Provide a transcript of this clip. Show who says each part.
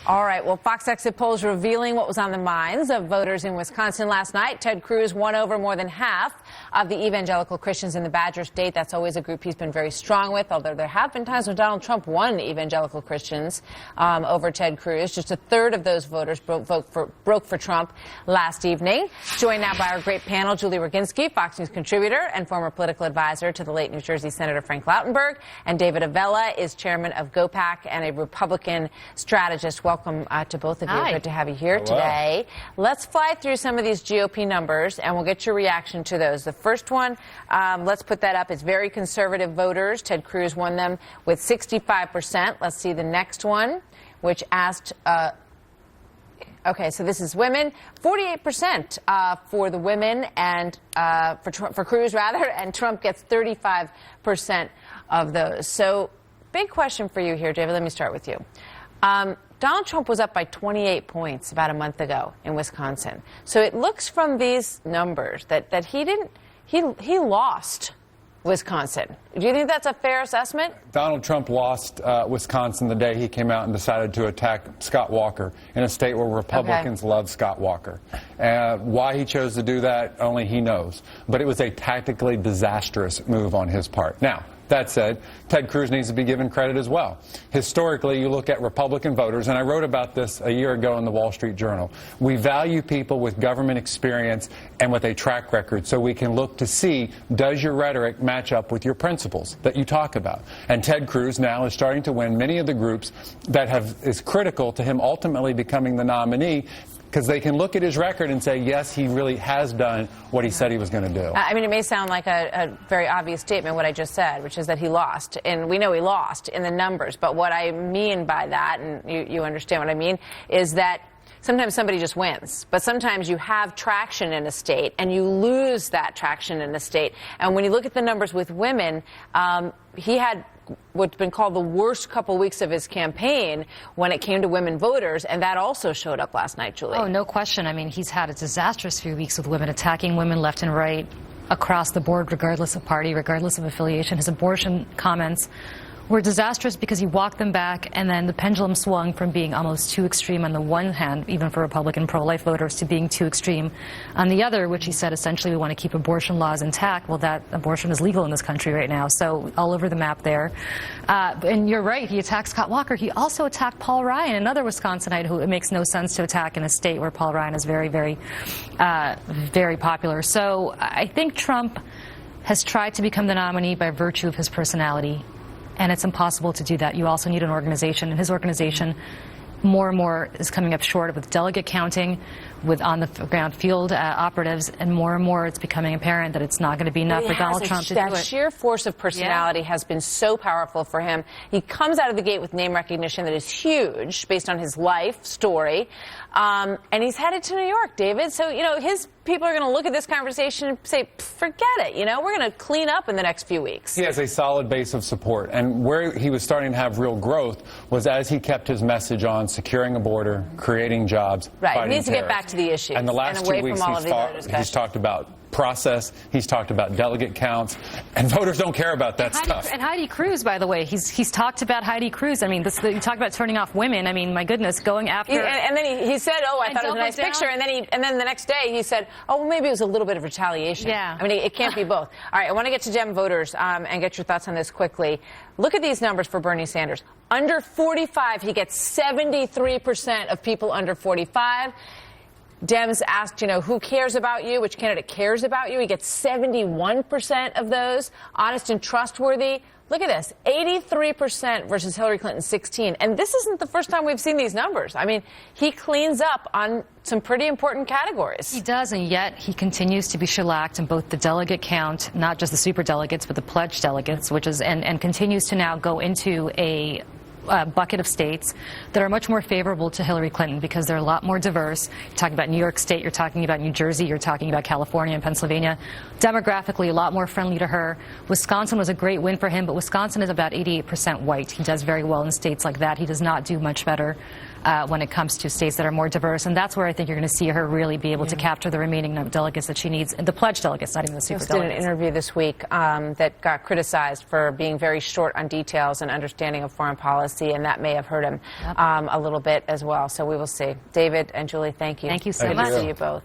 Speaker 1: All right, well, Fox exit polls revealing what was on the minds of voters in Wisconsin last night. Ted Cruz won over more than half of the evangelical Christians in the Badger State. That's always a group he's been very strong with, although there have been times when Donald Trump won evangelical Christians over Ted Cruz. Just a third of those voters broke for Trump last evening. Joined now by our great panel, Julie Roginsky, Fox News contributor and former political advisor to the late New Jersey Senator Frank Lautenberg, and David Avella is chairman of GOPAC and a Republican strategist. Welcome to both of you.
Speaker 2: Hi.
Speaker 1: Good to have you here today. Let's fly through some of these GOP numbers, and we'll get your reaction to those. The first one, let's put that up. It's very conservative voters. Ted Cruz won them with 65%. Let's see the next one, which asked... Okay, so this is women. 48% for the women, and for Cruz, rather, and Trump gets 35% of those. So, big question for you here, David. Let me start with you. Donald Trump was up by 28 points about a month ago in Wisconsin. So it looks from these numbers that he lost Wisconsin. Do you think that's a fair assessment?
Speaker 3: Donald Trump lost Wisconsin the day he came out and decided to attack Scott Walker in a state where Republicans love Scott Walker. Why he chose to do that, only he knows. But it was a tactically disastrous move on his part. Now, that said, Ted Cruz needs to be given credit as well. Historically, you look at Republican voters, and I wrote about this a year ago in the Wall Street Journal. We value people with government experience and with a track record, so we can look to see, does your rhetoric match up with your principles that you talk about? And Ted Cruz now is starting to win many of the groups that is critical to him ultimately becoming the nominee, because they can look at his record and say, yes, he really has done what he said he was going to do.
Speaker 1: I mean, it may sound like a very obvious statement, what I just said, which is that he lost. And we know he lost in the numbers. But what I mean by that, and you understand what I mean, is that sometimes somebody just wins. But sometimes you have traction in a state, and you lose that traction in a state. And when you look at the numbers with women, he had what's been called the worst couple weeks of his campaign when it came to women voters, and that also showed up last night, Julie.
Speaker 2: Oh, no question. I mean, he's had a disastrous few weeks with women attacking women left and right across the board, regardless of party, regardless of affiliation. His abortion comments were disastrous because he walked them back, and then the pendulum swung from being almost too extreme on the one hand, even for Republican pro-life voters, to being too extreme on the other, which he said essentially we want to keep abortion laws intact. Well, that abortion is legal in this country right now, so all over the map there. And you're right, he attacked Scott Walker. He also attacked Paul Ryan, another Wisconsinite who it makes no sense to attack in a state where Paul Ryan is very, very, very popular. So I think Trump has tried to become the nominee by virtue of his personality. And it's impossible to do that. You also need an organization, and his organization more and more is coming up short with delegate counting, with on-the-ground field operatives, and more it's becoming apparent that it's not going to be enough for Donald Trump to do it.
Speaker 1: That sheer force of personality has been so powerful for him. He comes out of the gate with name recognition that is huge based on his life story, and he's headed to New York, David. So, you know, his people are going to look at this conversation and say, forget it, you know, we're going to clean up in the next few weeks.
Speaker 3: He has a solid base of support, and where he was starting to have real growth was as he kept his message on securing a border, creating jobs,
Speaker 1: right. He needs to get back to the issue.
Speaker 3: And the last 2 weeks he's talked about process, he's talked about delegate counts, and voters don't care about that stuff.
Speaker 2: And Heidi Cruz, by the way, he's talked about Heidi Cruz. I mean, you talk about turning off women. I mean, my goodness, going after.
Speaker 1: And then he said, "Oh, I thought it was a nice picture," and then the next day he said, "Oh, well, maybe it was a little bit of retaliation."
Speaker 2: Yeah.
Speaker 1: I mean, it can't be both. All right, I want to get to Dem voters and get your thoughts on this quickly. Look at these numbers for Bernie Sanders. Under 45, he gets 73% of people under 45. Dems asked, you know, who cares about you? Which candidate cares about you? He gets 71% of those. Honest and trustworthy. Look at this, 83% versus Hillary Clinton, 16. And this isn't the first time we've seen these numbers. I mean, he cleans up on some pretty important categories.
Speaker 2: He does, and yet he continues to be shellacked in both the delegate count, not just the super delegates, but the pledged delegates, which is, and continues to now go into a bucket of states that are much more favorable to Hillary Clinton because they're a lot more diverse. You're talking about New York State, you're talking about New Jersey, you're talking about California and Pennsylvania. Demographically, a lot more friendly to her. Wisconsin was a great win for him, but Wisconsin is about 88% white. He does very well in states like that. He does not do much better when it comes to states that are more diverse, and that's where I think you're going to see her really be able to capture the remaining delegates that she needs, the pledged delegates, not even the super delegates.
Speaker 1: I did an interview this week that got criticized for being very short on details and understanding of foreign policy. see, and that may have hurt him a little bit as well. So we will see. David and Julie, thank you.
Speaker 2: Thank you so
Speaker 1: Good
Speaker 2: much.
Speaker 1: to see you both.